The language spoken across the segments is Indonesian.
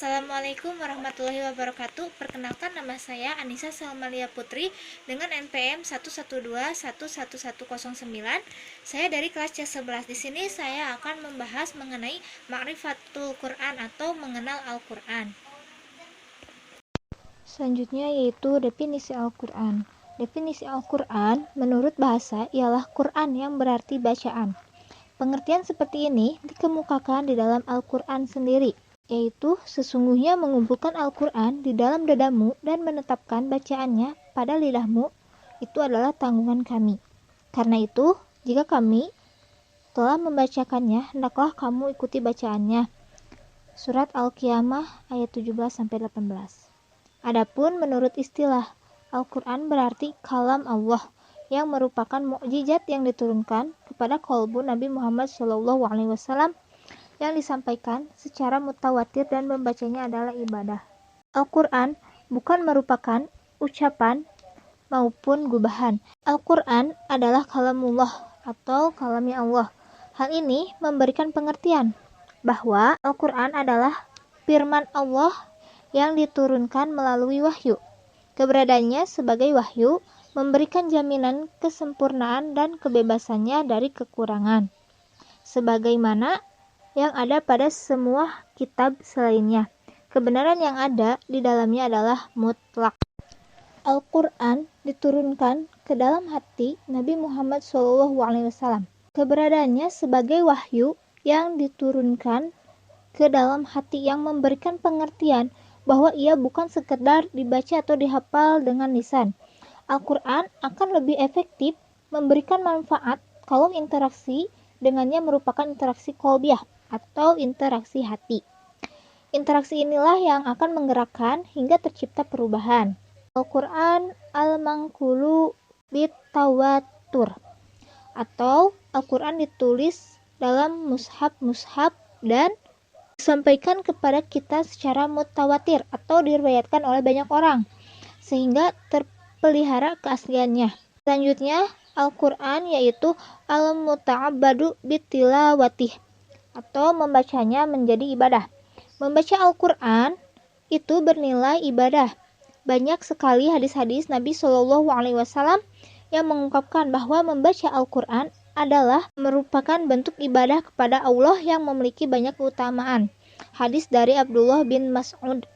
Assalamualaikum warahmatullahi wabarakatuh. Perkenalkan, nama saya Anissa Salmalia Putri dengan NPM 112111109. Saya dari kelas C11. Di sini saya akan membahas mengenai Ma'rifatul Quran atau mengenal Al-Quran. Selanjutnya yaitu definisi Al-Quran. Definisi Al-Quran menurut bahasa ialah Quran yang berarti bacaan. Pengertian seperti ini dikemukakan di dalam Al-Quran sendiri, yaitu sesungguhnya mengumpulkan Al-Quran di dalam dadamu dan menetapkan bacaannya pada lidahmu, itu adalah tanggungan kami. Karena itu, jika kami telah membacakannya, hendaklah kamu ikuti bacaannya. Surat Al-Qiyamah ayat 17-18. Adapun menurut istilah, Al-Quran berarti kalam Allah yang merupakan mukjizat yang diturunkan kepada qalbu Nabi Muhammad SAW yang disampaikan secara mutawatir dan membacanya adalah ibadah. Al-Quran bukan merupakan ucapan maupun gubahan. Al-Quran adalah kalamullah atau kalamnya Allah. Hal ini memberikan pengertian bahwa Al-Quran adalah firman Allah yang diturunkan melalui wahyu. Keberadaannya sebagai wahyu memberikan jaminan kesempurnaan dan kebebasannya dari kekurangan, sebagaimana yang ada pada semua kitab selainnya. Kebenaran yang ada di dalamnya adalah mutlak. Al-Quran diturunkan ke dalam hati Nabi Muhammad SAW. Keberadaannya sebagai wahyu yang diturunkan ke dalam hati yang memberikan pengertian bahwa ia bukan sekedar dibaca atau dihafal dengan lisan. Al-Quran akan lebih efektif memberikan manfaat kalau interaksi dengannya merupakan interaksi qalbiyah atau interaksi hati. Interaksi inilah yang akan menggerakkan hingga tercipta perubahan. Al-Quran al-manqulu bitawatur, atau Al-Quran ditulis dalam mushaf-mushaf dan disampaikan kepada kita secara mutawatir atau diriwayatkan oleh banyak orang sehingga terpelihara keasliannya. Selanjutnya, Al-Quran yaitu al-muta'abbadu bitilawatih atau membacanya menjadi ibadah. Membaca Al-Quran itu bernilai ibadah. Banyak sekali hadis-hadis Nabi SAW yang mengungkapkan bahwa membaca Al-Quran adalah merupakan bentuk ibadah kepada Allah yang memiliki banyak keutamaan. Hadis dari Abdullah bin Mas'ud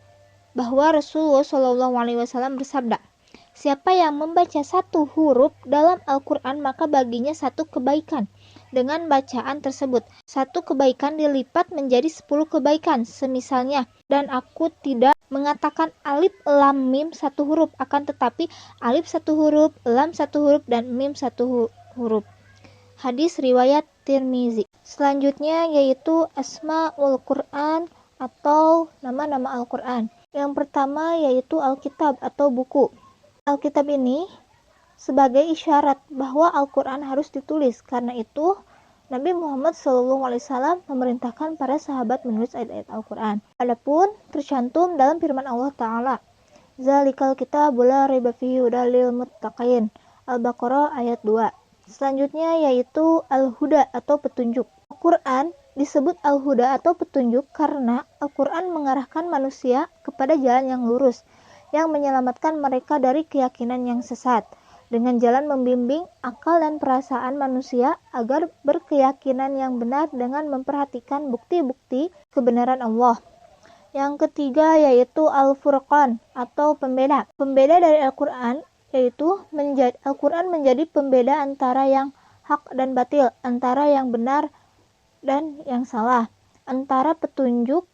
bahwa Rasulullah SAW bersabda, siapa yang membaca satu huruf dalam Al-Quran maka baginya satu kebaikan dengan bacaan tersebut. Satu kebaikan dilipat menjadi 10 kebaikan semisalnya. Dan aku tidak mengatakan alif lam mim satu huruf, akan tetapi alif satu huruf, lam satu huruf, dan mim satu huruf. Hadis riwayat Tirmizi. Selanjutnya yaitu Asmaul Quran atau nama-nama Al-Quran. Yang pertama yaitu Alkitab atau buku. Alkitab ini sebagai isyarat bahwa Al-Quran harus ditulis. Karena itu Nabi Muhammad SAW memerintahkan para sahabat menulis ayat-ayat Al-Quran. Adapun tercantum dalam firman Allah Ta'ala, Zalikal kitabul la raiba fihi hudal lil muttaqin. Al-Baqarah ayat 2. Selanjutnya yaitu Al-Huda atau petunjuk. Al-Quran disebut Al-Huda atau petunjuk karena Al-Quran mengarahkan manusia kepada jalan yang lurus, yang menyelamatkan mereka dari keyakinan yang sesat, dengan jalan membimbing akal dan perasaan manusia agar berkeyakinan yang benar dengan memperhatikan bukti-bukti kebenaran Allah. Yang ketiga yaitu Al-Furqan atau pembeda. Pembeda dari Al-Quran yaitu Al-Quran menjadi pembeda antara yang hak dan batil, antara yang benar dan yang salah, antara petunjuk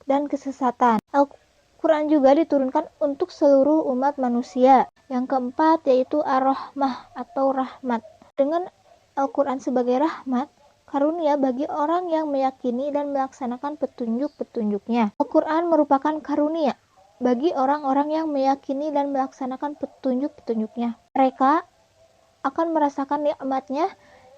dan kesesatan. Al-Quran juga diturunkan untuk seluruh umat manusia. Yang keempat yaitu Ar-Rahmah atau rahmat. Dengan Al-Quran sebagai rahmat, karunia bagi orang yang meyakini dan melaksanakan petunjuk-petunjuknya. Al-Quran merupakan karunia bagi orang-orang yang meyakini dan melaksanakan petunjuk-petunjuknya. Mereka akan merasakan nikmatnya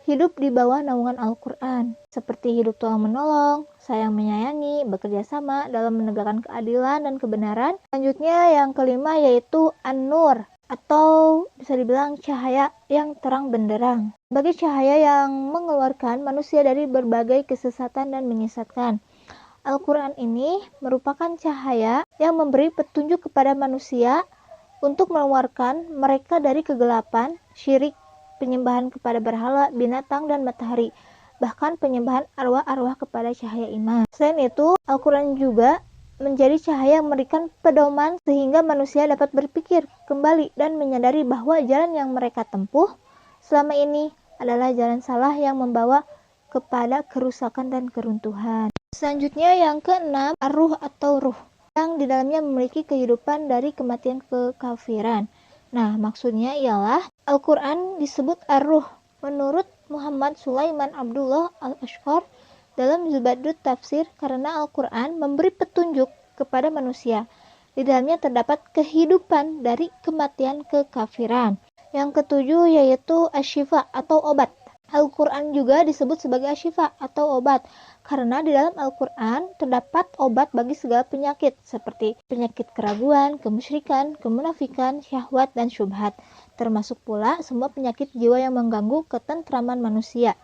hidup di bawah naungan Al-Quran, seperti hidup tolong menolong, sayang menyayangi, bekerja sama dalam menegakkan keadilan dan kebenaran. Selanjutnya yang kelima yaitu An-Nur atau bisa dibilang cahaya yang terang benderang. Sebagai cahaya yang mengeluarkan manusia dari berbagai kesesatan dan menyesatkan. Al-Quran ini merupakan cahaya yang memberi petunjuk kepada manusia untuk mengeluarkan mereka dari kegelapan, syirik, penyembahan kepada berhala, binatang, dan matahari, bahkan penyembahan arwah-arwah kepada cahaya iman. Selain itu, Al-Quran juga menjadi cahaya yang memberikan pedoman sehingga manusia dapat berpikir kembali dan menyadari bahwa jalan yang mereka tempuh selama ini adalah jalan salah yang membawa kepada kerusakan dan keruntuhan. Selanjutnya yang keenam, ar-ruh atau ruh, yang di dalamnya memiliki kehidupan dari kematian kekafiran. Nah, maksudnya ialah Al-Quran disebut ar-ruh menurut Muhammad Sulaiman Abdullah Al-Ashqar dalam Zubadut Tafsir karena Al-Quran memberi petunjuk kepada manusia. Di dalamnya terdapat kehidupan dari kematian kekafiran. Yang ketujuh yaitu asyifa atau obat. Al-Quran juga disebut sebagai asyifa atau obat karena di dalam Al-Quran terdapat obat bagi segala penyakit seperti penyakit keraguan, kemusyrikan, kemunafikan, syahwat, dan syubhat, termasuk pula semua penyakit jiwa yang mengganggu ketentraman manusia.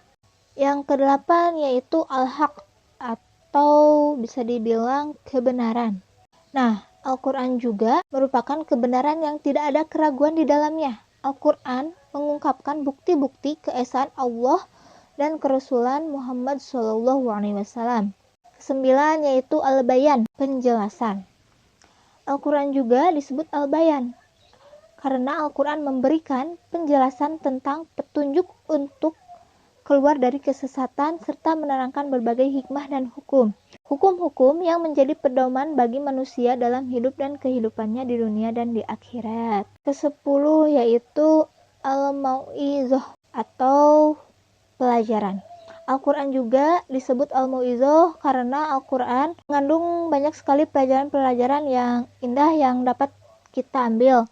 Yang kedelapan yaitu al-haq atau bisa dibilang kebenaran. Nah, Al-Quran juga merupakan kebenaran yang tidak ada keraguan di dalamnya. Al-Quran mengungkapkan bukti-bukti keesaan Allah dan kerasulan Muhammad SAW. Kesembilan yaitu Al-Bayan, penjelasan. Al-Quran juga disebut Al-Bayan karena Al-Quran memberikan penjelasan tentang petunjuk untuk keluar dari kesesatan serta menerangkan berbagai hikmah dan hukum-hukum yang menjadi pedoman bagi manusia dalam hidup dan kehidupannya di dunia dan di akhirat. Kesepuluh yaitu Al-Mau'izah atau pelajaran. Al-Quran juga disebut Al-Mau'izah karena Al-Quran mengandung banyak sekali pelajaran-pelajaran yang indah yang dapat kita ambil,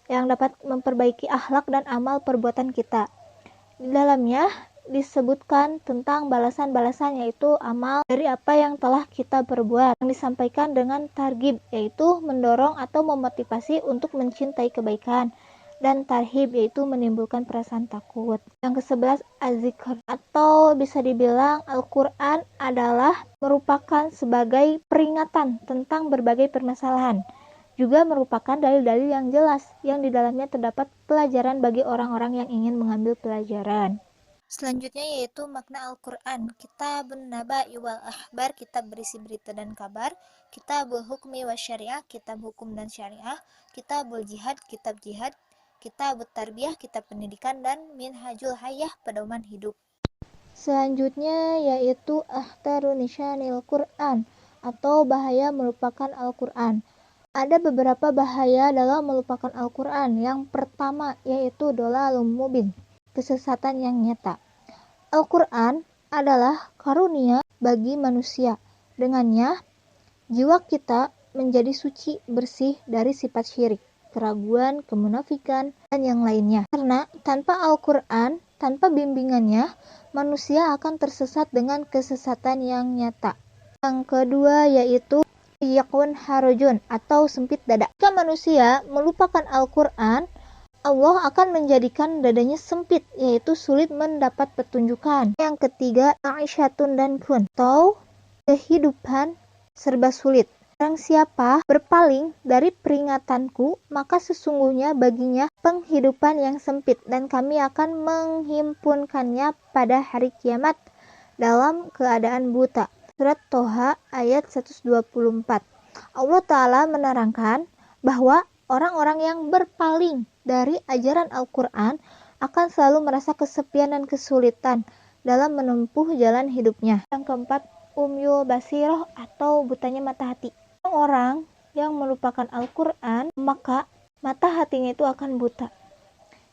yang dapat memperbaiki akhlak dan amal perbuatan kita. Di dalamnya disebutkan tentang balasan-balasan yaitu amal dari apa yang telah kita perbuat, yang disampaikan dengan targhib yaitu mendorong atau memotivasi untuk mencintai kebaikan, dan tarhib yaitu menimbulkan perasaan takut. Yang ke-11 az-zikr atau bisa dibilang Al-Quran adalah merupakan sebagai peringatan tentang berbagai permasalahan, juga merupakan dalil-dalil yang jelas yang di dalamnya terdapat pelajaran bagi orang-orang yang ingin mengambil pelajaran. Selanjutnya yaitu makna Al-Quran. Kitabun naba'i wal ahbar, kitab berisi berita dan kabar. Kitabul hukmi wa syariah, kitab hukum dan syariah. Kitabul jihad, kitab jihad. Kitabut tarbiyah, kitab pendidikan. Dan minhajul hayah, pedoman hidup. Selanjutnya yaitu ahtaru nisyanil Quran atau bahaya melupakan Al-Quran. Ada beberapa bahaya dalam melupakan Al-Quran. Yang pertama yaitu dolalum mubin, kesesatan yang nyata. Al-Quran adalah karunia bagi manusia. Dengannya, jiwa kita menjadi suci, bersih dari sifat syirik, keraguan, kemunafikan, dan yang lainnya. Karena tanpa Al-Quran, tanpa bimbingannya, manusia akan tersesat dengan kesesatan yang nyata. Yang kedua yaitu yakun harujun atau sempit dada. Jika manusia melupakan Al-Quran, Allah akan menjadikan dadanya sempit, yaitu sulit mendapat petunjukan. Yang ketiga, ma'isyatun dan kun, atau kehidupan serba sulit. Barang siapa berpaling dari peringatanku, maka sesungguhnya baginya penghidupan yang sempit, dan kami akan menghimpunkannya pada hari kiamat dalam keadaan buta. Surat Toha ayat 124. Allah Ta'ala menerangkan bahwa orang-orang yang berpaling dari ajaran Al-Quran akan selalu merasa kesepian dan kesulitan dalam menempuh jalan hidupnya. Yang keempat, umyul basiroh atau butanya mata hati. Orang yang melupakan Al-Quran, maka mata hatinya itu akan buta,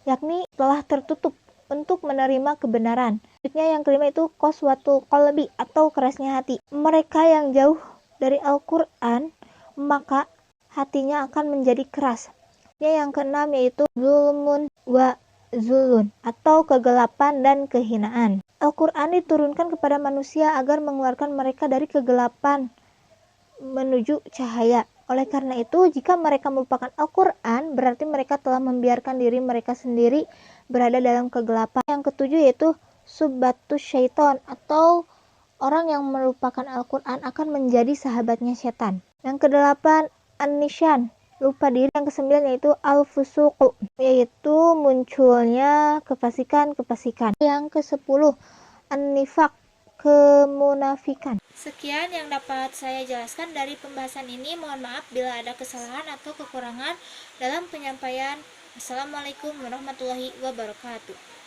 yakni telah tertutup untuk menerima kebenaran. Selanjutnya yang kelima itu qaswatul qalbi atau kerasnya hati. Mereka yang jauh dari Al-Quran, maka hatinya akan menjadi keras. Yang keenam yaitu zulmun wa zulun atau kegelapan dan kehinaan. Al-Quran diturunkan kepada manusia agar mengeluarkan mereka dari kegelapan menuju cahaya. Oleh karena itu, jika mereka melupakan Al-Quran, berarti mereka telah membiarkan diri mereka sendiri berada dalam kegelapan. Yang ketujuh yaitu subbatus syaiton atau orang yang melupakan Al-Quran akan menjadi sahabatnya setan. Yang kedelapan, an-nisyan, lupa diri. Yang kesembilan yaitu al-fusuqu, yaitu munculnya kefasikan. Yang kesepuluh, an-nifaq, kemunafikan. Sekian yang dapat saya jelaskan dari pembahasan ini. Mohon maaf bila ada kesalahan atau kekurangan dalam penyampaian. Assalamualaikum warahmatullahi wabarakatuh.